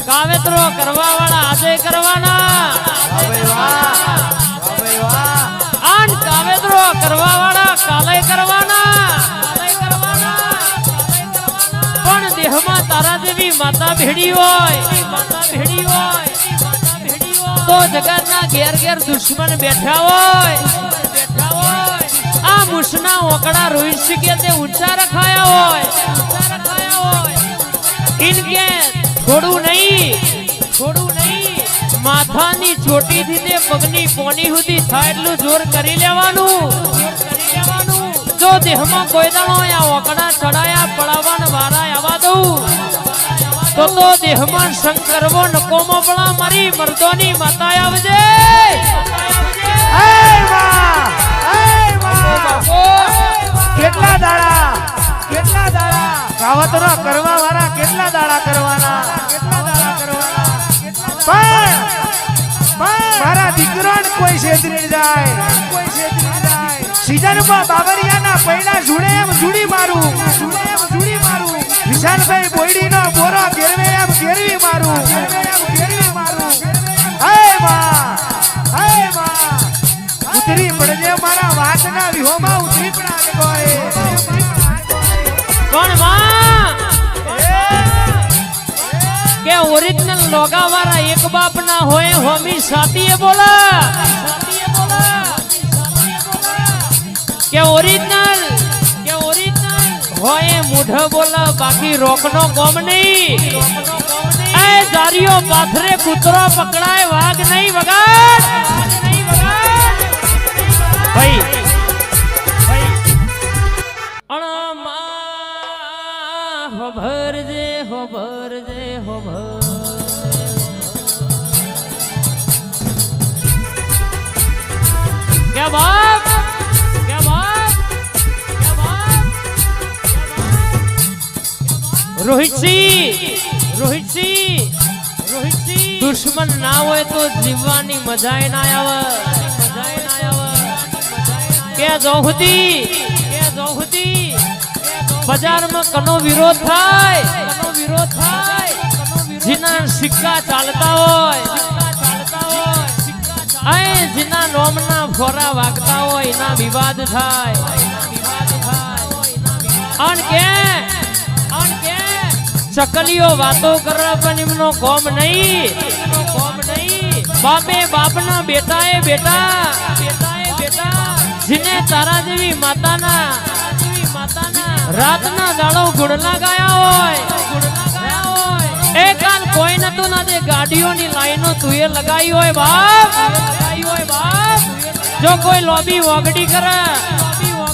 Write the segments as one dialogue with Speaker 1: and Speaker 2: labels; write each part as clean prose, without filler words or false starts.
Speaker 1: કાવેતરો કરવા વાળા આજે કરવાના આન કાવેતરો કરવા વાળા કાલે કરવાના પણ દેહમાં તારા જેવી માતા ભેડી હોય તો જગતના ઘેર ઘેર દુશ્મન બેઠા હોય આ મુસના ઓકડા રોઈ શકે તે ઊંચા રખાયા હોય ઇનકે થોડું નહીં માથાની ચોટીથી તે પગની પોની સુધી થાય એટલું જોર કરી લેવાનું જો દેહમાં કોઈ દાણો આ ઓકડા ચડાયા પડાવવાના વારા આવવા દઉં તો દેહમાં શંકરવો નકોમો પડા મારી મર્દોની માતા આવજે
Speaker 2: કેટલા દાડા કાવતરો કરવા વાળા કેટલા દાડા કરવાના પણ મારા દીકરોને કોઈ છેતરી જાય સીઝનમાં બાબરિયાના પૈડા જોડે એમ જોડી મારું વિશાલભાઈ બોયડીનો બોરો ઘેરવે એમ ઘેરવી મારું હે માં ઉતરી પડજે મારા વાતના વિહોમાં ઉતરી પડાવે કોઈ
Speaker 1: કોણ માં કે ઓરિજિનલ લોગા વાળા એક બાપ ના હોય હોમી સાતીએ બોલા કે ઓરિજિનલ હોય મૂઢ બોલા બાકી રોકનો કોમ નહીં એ જારીઓ પાથરે કૂતરો પકડાય વાઘ નહીં વગાડ ભાઈ ભરજે બાપ રોહિતસિંહ દુશ્મન ના હોય તો જીવવાની મજા ના આવે કે જોહદી બજારમાં કનો વિરોધ થાય જીના સિક્કા ચાલતા હોય જીના નોમના ફોરા વાગતા હોય એના વિવાદ થાય અન કે ચકલીઓ વાતો કરે પણ એમનો કોમ નહીં બાપે બાપના બેટાએ બેટા જીને તારા જેવી માતાના રાતના દાડો ગુડલા ગાયા હોય એ કાલ કોઈ નતું ના દે ગાડીઓની લાઈનો તુએ લગાઈ હોય બાપ જો કોઈ લોબી વગડી કરે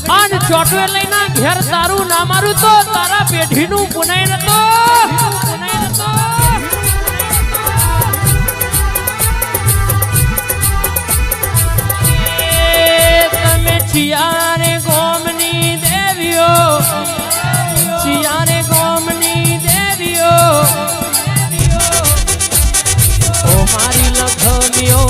Speaker 1: આન ચોટવે લઈને ઘેર તારું ના મારું તો તારા પેઢીનું પુનાઈ નતો તમે છિયારે ગોમની દેવીઓ ઓ મારી લખમીઓ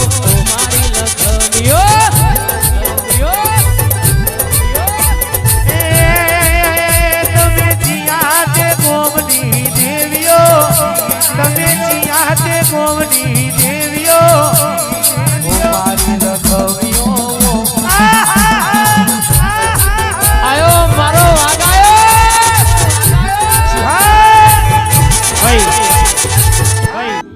Speaker 2: ગોમની દેવીઓ મારી લખવીઓ
Speaker 1: આયો મારો વાગ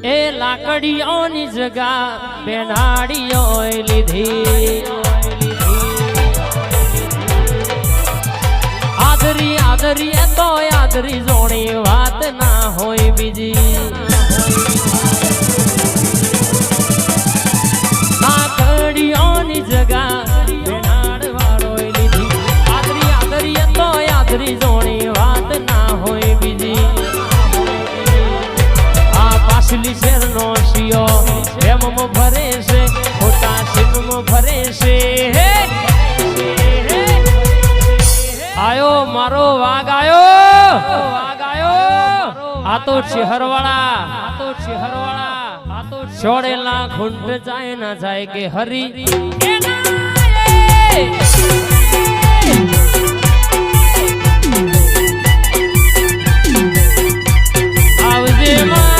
Speaker 1: એ લાકડીઓની જગા બેનાડીઓ લીધી આદરી એ તો આદરી જોણી વાત ના હોય બીજી લાકડીઓની જગા બેનાડ વાળો લીધી આદરી એ તો આદરી જોણી વાત ના હોય બીજી પાછલી શેરનો શિયો એમમ ભરે છે ખોટા શિવમ ભરે છે આયો મારો વાઘ આયો આ તો શહેરવાળા છોડેલા ખૂંટ જાય ના જાય કે હરી આવજે માં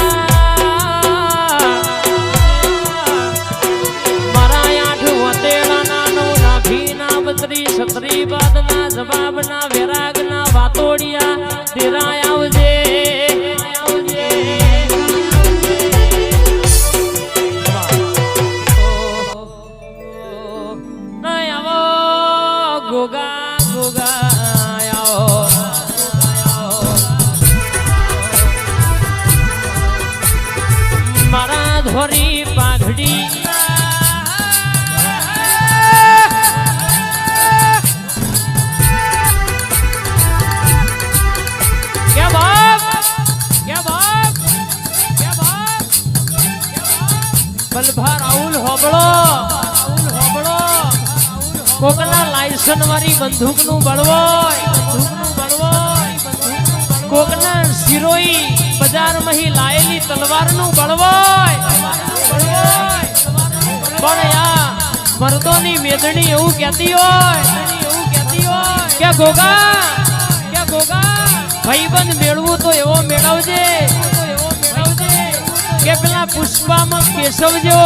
Speaker 1: ધોરી પાઘડી क्या बाप क्या बाप क्या बाप बलभा राहुल होबळो कोकना लायसन वाली बंदूक नु बळवोय कोकना शिरोई बाजार में ही लायेली तलवार नु बळवोय पण या मर्दोनी मेदणी એવું કહેતી હોય કે ગોગા ભાઈબંધ મેળવું તો એવો મેળવજે કે પેલા પુષ્પામાં કેશવજો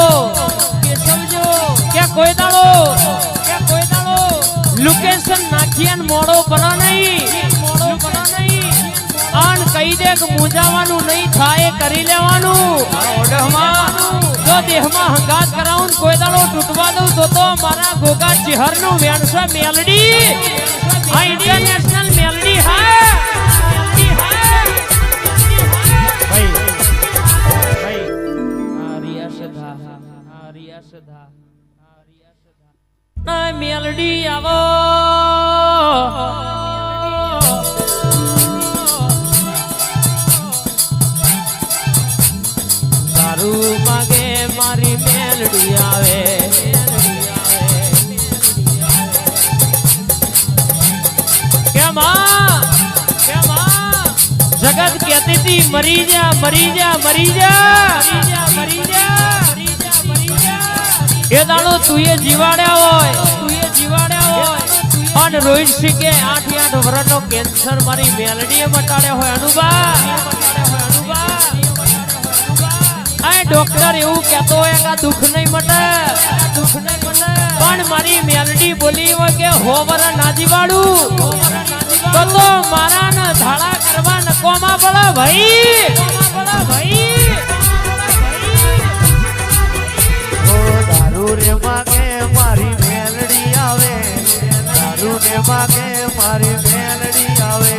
Speaker 1: કે કોઈ દાડો લોકેશન નાખીને મોડો પરા નહીં આન કહી દે કે મૂંઝાવાનું નહીં થાય કરી લેવાનું જો દેહમાં હંગાત કરાવું કોઈ દાડો તૂટવા દઉં તો મારા ગોગા ચિહરનું વેણસો મેલડી આ ઇન્ટરનેશનલ મેલડી હા મેલડી આવો દારૂ માગે મારી મેલડી આવે કેમ જગત કહેતી હતી મરી જા એ દાડો તું એ જીવાડ્યા હોય અને રોહિત સિંહે 8 વર્ષનો કેન્સર મારી મેલડીએ મટાડ્યો હોય અનુભા આ ડોક્ટર એવું કહેતો હોય કે દુઃખ નહીં મટે પણ મારી મેલડી બોલી હોય કે હો વર ના જીવાડું તો મારા ને ધાડા કરવા નકોમાં પડે ભાઈ
Speaker 2: દારૂ રે માગે મારી મેલડી આવે દારૂ રે માગે મારી મેલડી આવે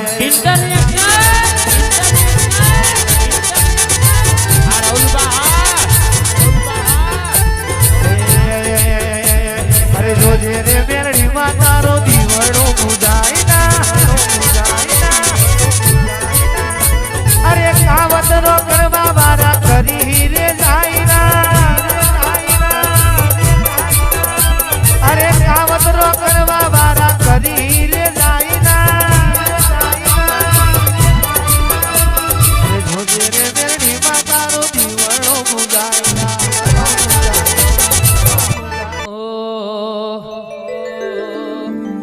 Speaker 2: અરે જોજે રે મેલડી માં તારો દીવડો બુજાય ના અરે કાવતરો કરવા વાળા કરી રે જાય ના અરે કાવતરો કરવા વાળા કરી રે જાય ના જોજે રે મેલડી માં તારો દીવડો બુજાય ના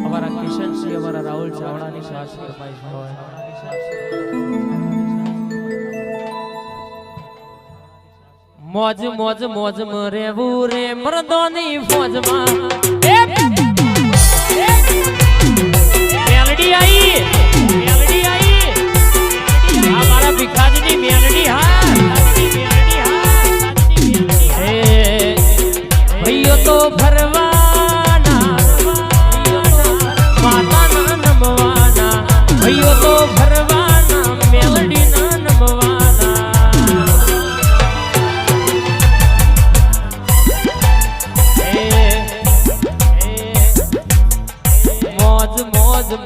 Speaker 1: અમારા કિશનસિંહ અમારા રાહુલ ચાવડાની શ્વાસ ફરમાઈશ હોય મોજ મરેવું રે મર્દોની ફોજમાં મેલડી આઈ આ મારા ભીખાજીની મેલડી હા ભાઈઓ તો ફરવાના માતાના નમવાના ભાઈઓ તો ફરવાના મેલડીના નમવાના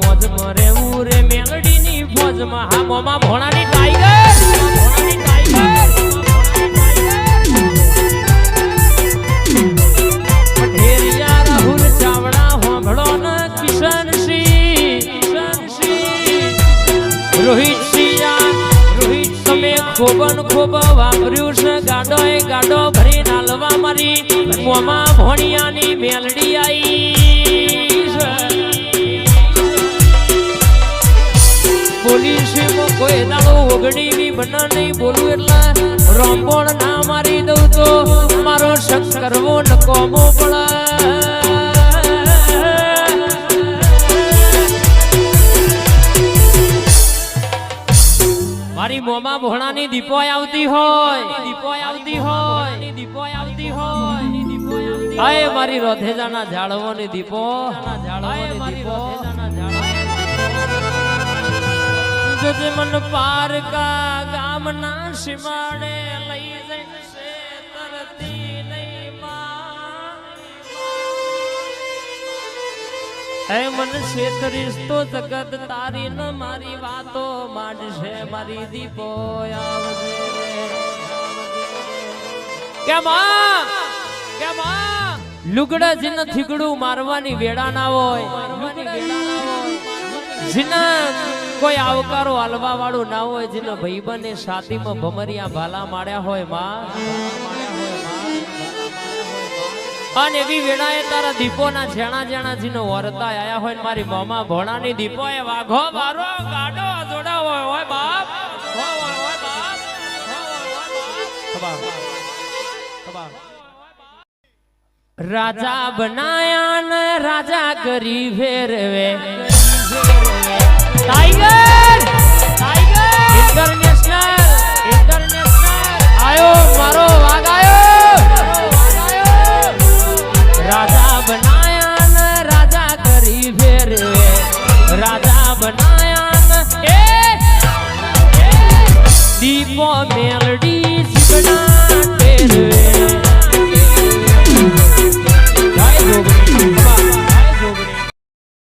Speaker 1: મોજ મરેવું રે મેલડીની ફોજમાં હા મોમાં ભોણાની ટાઈગર ઢેરિયા રાહુલ ચાવડા હોંભળો ન કિશનસિંહ રોહિત તમે ખૂબ વાપર્યું છે ગાડો ભરી નાલવા મારી મોમાં ભોણિયાની મેલડી આઈ પોલીસમાં કોઈ દાડો ઓગણીવી બના નહીં બોલું એટલે રોંબોણ ના મારી દઉં તો મારો શક કરવો નકોમો પડે મારી મોમાં ભોણાની દીપો આવતી હોય આય મારી રોધેજાના ઝાડવોની દીપો જોજે મન પારકા ગામના સીમાડે લઈ જશે તર જતી નહીં માં હે મન છેતરીશ તો જગત તારી ન મારી વાતો માંડશે મારી દીપો આવજે કે માં લુગડા જીને થીગડું મારવાની વેળા ના હોય જીને કોઈ આવકારો હાલવા વાળું ના હોય જીને ભાઈબંધે શાદીમાં ભમરિયા ભાલા માર્યા હોય માં અને એવી વેળાએ તારા દીપોના જેણા જીનો વરતા આયા હોય ને મારી મોમાં ભોણાની દીપોએ વાઘો મારો ગાડો જોડા હોય બાપ રાજા બનાયા ને રાજા કરી ફેરવે ટાઈગર ઇન્ટરનેશનલ આયો મારો વાઘ આયો રાજા બનાયા ને રાજા કરી ફેરવે રાજા બનાયા ને દીપો મેલડી